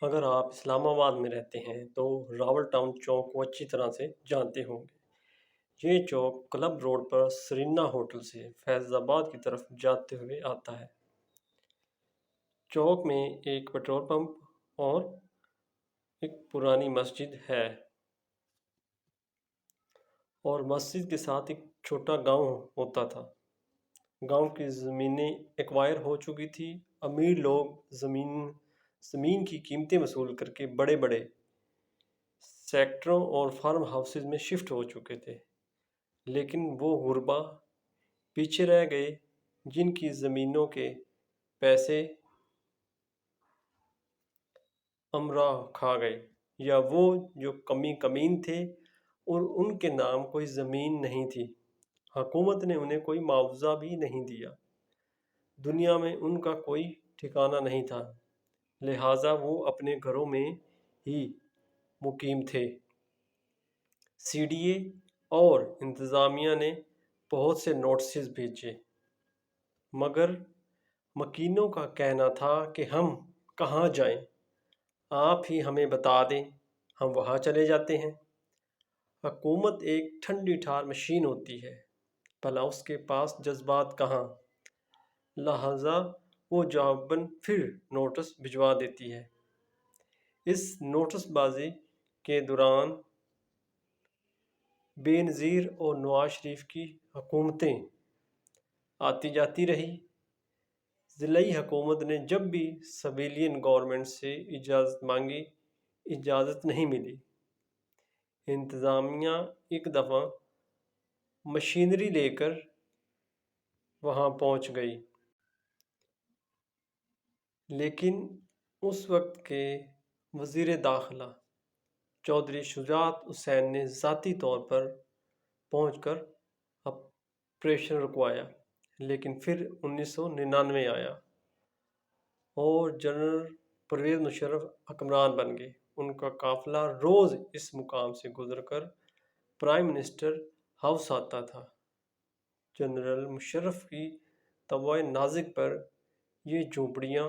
اگر آپ اسلام آباد میں رہتے ہیں تو راول ٹاؤن چوک کو اچھی طرح سے جانتے ہوں گے۔ یہ چوک کلب روڈ پر سرینا ہوٹل سے فیض آباد کی طرف جاتے ہوئے آتا ہے۔ چوک میں ایک پیٹرول پمپ اور ایک پرانی مسجد ہے اور مسجد کے ساتھ ایک چھوٹا گاؤں ہوتا تھا۔ گاؤں کی زمینیں ایکوائر ہو چکی تھی۔ امیر لوگ زمین کی قیمتیں وصول کر کے بڑے بڑے سیکٹروں اور فارم ہاؤسز میں شفٹ ہو چکے تھے، لیکن وہ غربا پیچھے رہ گئے جن کی زمینوں کے پیسے امرا کھا گئے، یا وہ جو کمین تھے اور ان کے نام کوئی زمین نہیں تھی۔ حکومت نے انہیں کوئی معاوضہ بھی نہیں دیا۔ دنیا میں ان کا کوئی ٹھکانہ نہیں تھا، لہٰذا وہ اپنے گھروں میں ہی مقیم تھے۔ سی ڈی اے اور انتظامیہ نے بہت سے نوٹسز بھیجے، مگر مکینوں کا کہنا تھا کہ ہم کہاں جائیں، آپ ہی ہمیں بتا دیں، ہم وہاں چلے جاتے ہیں۔ حکومت ایک ٹھنڈی ٹھار مشین ہوتی ہے، بھلا اس کے پاس جذبات کہاں، لہٰذا وہ جواباً پھر نوٹس بھجوا دیتی ہے۔ اس نوٹس بازی کے دوران بے نظیر اور نواز شریف کی حکومتیں آتی جاتی رہی۔ ضلعی حکومت نے جب بھی سویلین گورنمنٹ سے اجازت مانگی، اجازت نہیں ملی۔ انتظامیہ ایک دفعہ مشینری لے کر وہاں پہنچ گئی، لیکن اس وقت کے وزیر داخلہ چودھری شجاعت حسین نے ذاتی طور پر پہنچ کر آپریشن رکوایا۔ لیکن پھر 1999 آیا اور جنرل پرویز مشرف حکمران بن گئے۔ ان کا قافلہ روز اس مقام سے گزر کر پرائم منسٹر ہاؤس آتا تھا۔ جنرل مشرف کی طبع نازک پر یہ جھونپڑیاں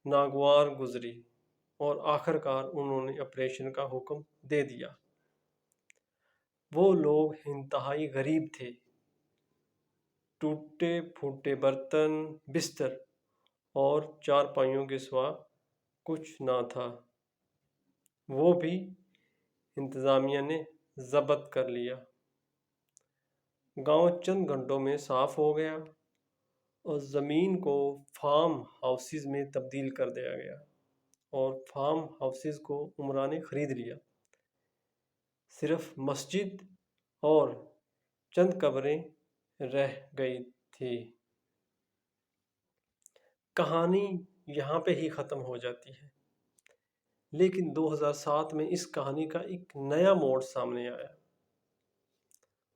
ناگوار گزری اور آخرکار انہوں نے آپریشن کا حکم دے دیا۔ وہ لوگ انتہائی غریب تھے، ٹوٹے پھوٹے برتن، بستر اور چارپائیوں کے سوا کچھ نہ تھا۔ وہ بھی انتظامیہ نے ضبط کر لیا۔ گاؤں چند گھنٹوں میں صاف ہو گیا اور زمین کو فارم ہاؤسز میں تبدیل کر دیا گیا اور فارم ہاؤسز کو عمرا نے خرید لیا۔ صرف مسجد اور چند قبریں رہ گئی تھی۔ کہانی یہاں پہ ہی ختم ہو جاتی ہے، لیکن 2007 میں اس کہانی کا ایک نیا موڑ سامنے آیا۔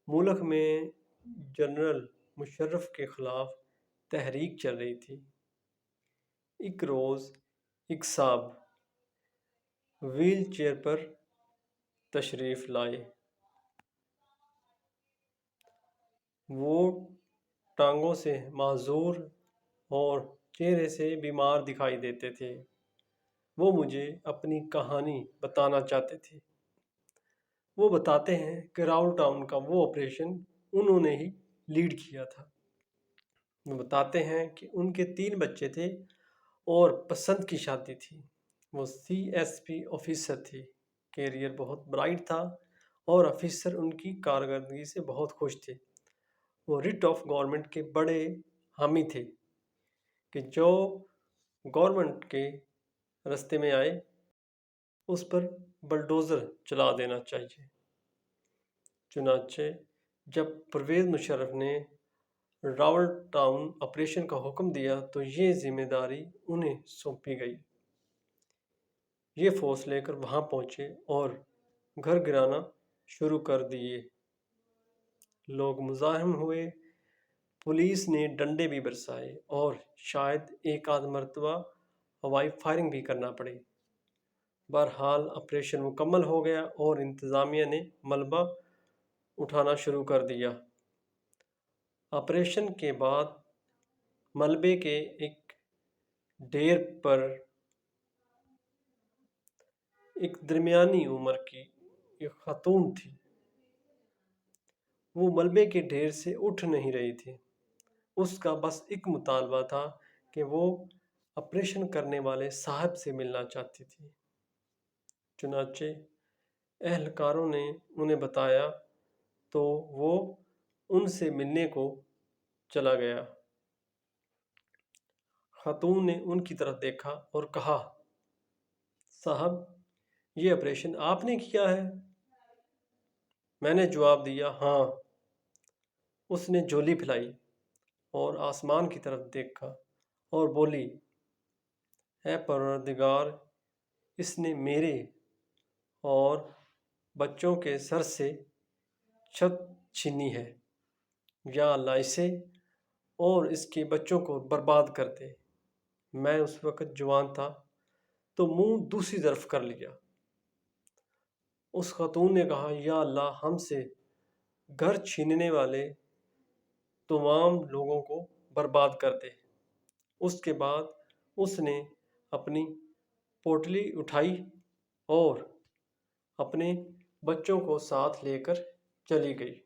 ملک میں جنرل مشرف کے خلاف تحریک چل رہی تھی۔ ایک روز ایک صاحب ویل چیئر پر تشریف لائے۔ وہ ٹانگوں سے معذور اور چہرے سے بیمار دکھائی دیتے تھے۔ وہ مجھے اپنی کہانی بتانا چاہتے تھے۔ وہ بتاتے ہیں کہ راول ٹاؤن کا وہ آپریشن انہوں نے ہی لیڈ کیا تھا۔ وہ بتاتے ہیں کہ ان کے 3 بچے تھے اور پسند کی شادی تھی۔ وہ سی ایس پی آفیسر تھی، کیریئر بہت برائٹ تھا اور آفیسر ان کی کارکردگی سے بہت خوش تھے۔ وہ رٹ آف گورنمنٹ کے بڑے حامی تھے کہ جو گورنمنٹ کے رستے میں آئے اس پر بلڈوزر چلا دینا چاہیے۔ چنانچہ جب پرویز مشرف نے راول ٹاؤن آپریشن کا حکم دیا تو یہ ذمہ داری انہیں سونپی گئی۔ یہ فورس لے کر وہاں پہنچے اور گھر گرانا شروع کر دیے۔ لوگ مزاحم ہوئے، پولیس نے ڈنڈے بھی برسائے اور شاید ایک آدھ مرتبہ ہوائی فائرنگ بھی کرنا پڑی۔ بہرحال آپریشن مکمل ہو گیا اور انتظامیہ نے ملبہ اٹھانا شروع کر دیا۔ آپریشن کے بعد ملبے کے ایک ڈھیر پر ایک درمیانی عمر کی ایک خاتون تھی۔ وہ ملبے کے ڈھیر سے اٹھ نہیں رہی تھی۔ اس کا بس ایک مطالبہ تھا کہ وہ آپریشن کرنے والے صاحب سے ملنا چاہتی تھی۔ چنانچہ اہلکاروں نے انہیں بتایا تو وہ ان سے ملنے کو چلا گیا۔ خاتون نے ان کی طرف دیکھا اور کہا، صاحب، یہ آپریشن آپ نے کیا ہے؟ میں نے جواب دیا، ہاں۔ اس نے جھولی پھیلائی اور آسمان کی طرف دیکھا اور بولی، اے پروردگار، اس نے میرے اور بچوں کے سر سے چھت چھینی ہے۔ یا اللہ، اسے اور اس کے بچوں کو برباد کر دے۔ میں اس وقت جوان تھا تو منہ دوسری طرف کر لیا۔ اس خاتون نے کہا، یا اللہ، ہم سے گھر چھیننے والے تمام لوگوں کو برباد کر دے۔ اس کے بعد اس نے اپنی پوٹلی اٹھائی اور اپنے بچوں کو ساتھ لے کر چلی گئی۔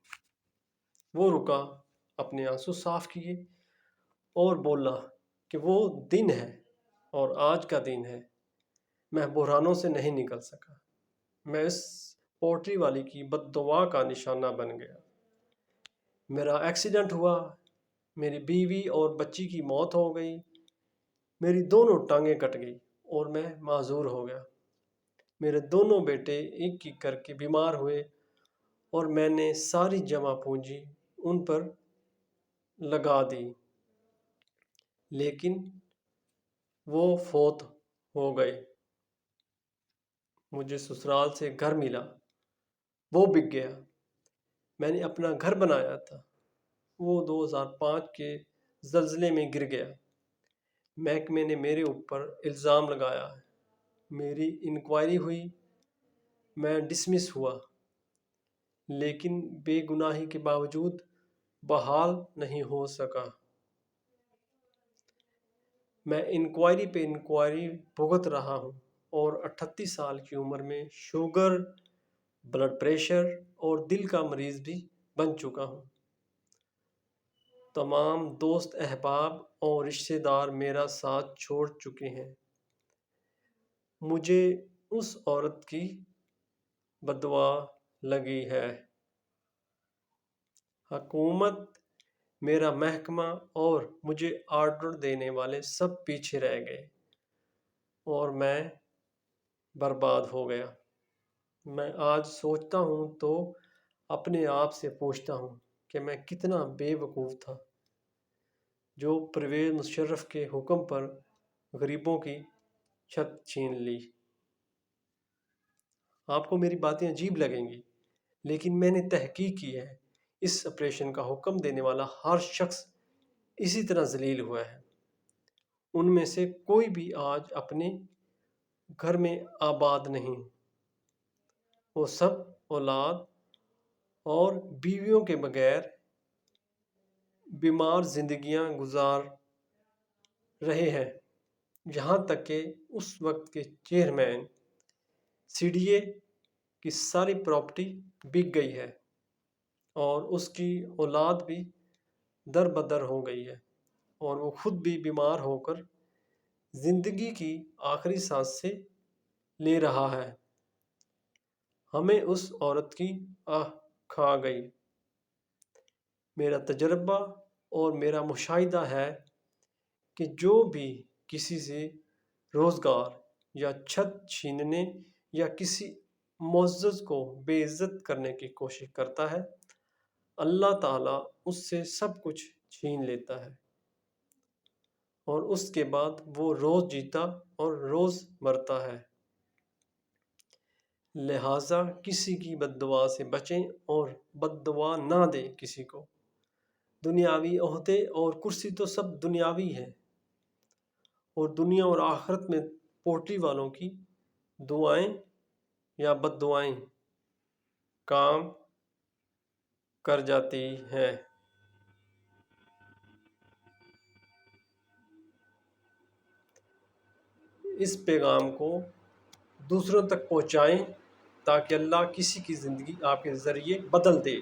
وہ رکا، اپنے آنسو صاف کیے اور بولا کہ وہ دن ہے اور آج کا دن ہے، میں بحرانوں سے نہیں نکل سکا۔ میں اس پوٹری والی کی بد دعا کا نشانہ بن گیا۔ میرا ایکسیڈنٹ ہوا، میری بیوی اور بچی کی موت ہو گئی، میری دونوں ٹانگیں کٹ گئی اور میں معذور ہو گیا۔ میرے دونوں بیٹے ایک ایک کر کے بیمار ہوئے اور میں نے ساری جمع پونجی ان پر لگا دی، لیکن وہ فوت ہو گئے۔ مجھے سسرال سے گھر ملا، وہ بک گیا۔ میں نے اپنا گھر بنایا تھا، وہ 2005 کے زلزلے میں گر گیا۔ محکمے نے میرے اوپر الزام لگایا، میری انکوائری ہوئی، میں ڈسمس ہوا، لیکن بے گناہی کے باوجود بحال نہیں ہو سکا۔ میں انکوائری پہ انکوائری بھگت رہا ہوں اور 38 سال کی عمر میں شوگر، بلڈ پریشر اور دل کا مریض بھی بن چکا ہوں۔ تمام دوست احباب اور رشتہ دار میرا ساتھ چھوڑ چکے ہیں۔ مجھے اس عورت کی بددعا لگی ہے۔ حکومت، میرا محکمہ اور مجھے آرڈر دینے والے سب پیچھے رہ گئے اور میں برباد ہو گیا۔ میں آج سوچتا ہوں تو اپنے آپ سے پوچھتا ہوں کہ میں کتنا بے وقوف تھا جو پرویز مشرف کے حکم پر غریبوں کی چھت چھین لی۔ آپ کو میری باتیں عجیب لگیں گی، لیکن میں نے تحقیق کی ہے، اس آپریشن کا حکم دینے والا ہر شخص اسی طرح ذلیل ہوا ہے۔ ان میں سے کوئی بھی آج اپنے گھر میں آباد نہیں۔ وہ سب اولاد اور بیویوں کے بغیر بیمار زندگیاں گزار رہے ہیں، یہاں تک کہ اس وقت کے چیئرمین سی ڈی اے کی ساری پراپرٹی بک گئی ہے اور اس کی اولاد بھی در بدر ہو گئی ہے اور وہ خود بھی بیمار ہو کر زندگی کی آخری سانس سے لے رہا ہے۔ ہمیں اس عورت کی آہ کھا گئی۔ میرا تجربہ اور میرا مشاہدہ ہے کہ جو بھی کسی سے روزگار یا چھت چھیننے یا کسی معزز کو بے عزت کرنے کی کوشش کرتا ہے، اللہ تعالیٰ اس سے سب کچھ چھین لیتا ہے اور اس کے بعد وہ روز جیتا اور روز مرتا ہے۔ لہٰذا کسی کی بد دعا سے بچیں اور بد دعا نہ دیں کسی کو۔ دنیاوی عہدے اور کرسی تو سب دنیاوی ہیں، اور دنیا اور آخرت میں پوٹری والوں کی دعائیں یا بد دعائیں کام کر جاتی ہیں۔ اس پیغام کو دوسروں تک پہنچائیں تاکہ اللہ کسی کی زندگی آپ کے ذریعے بدل دے۔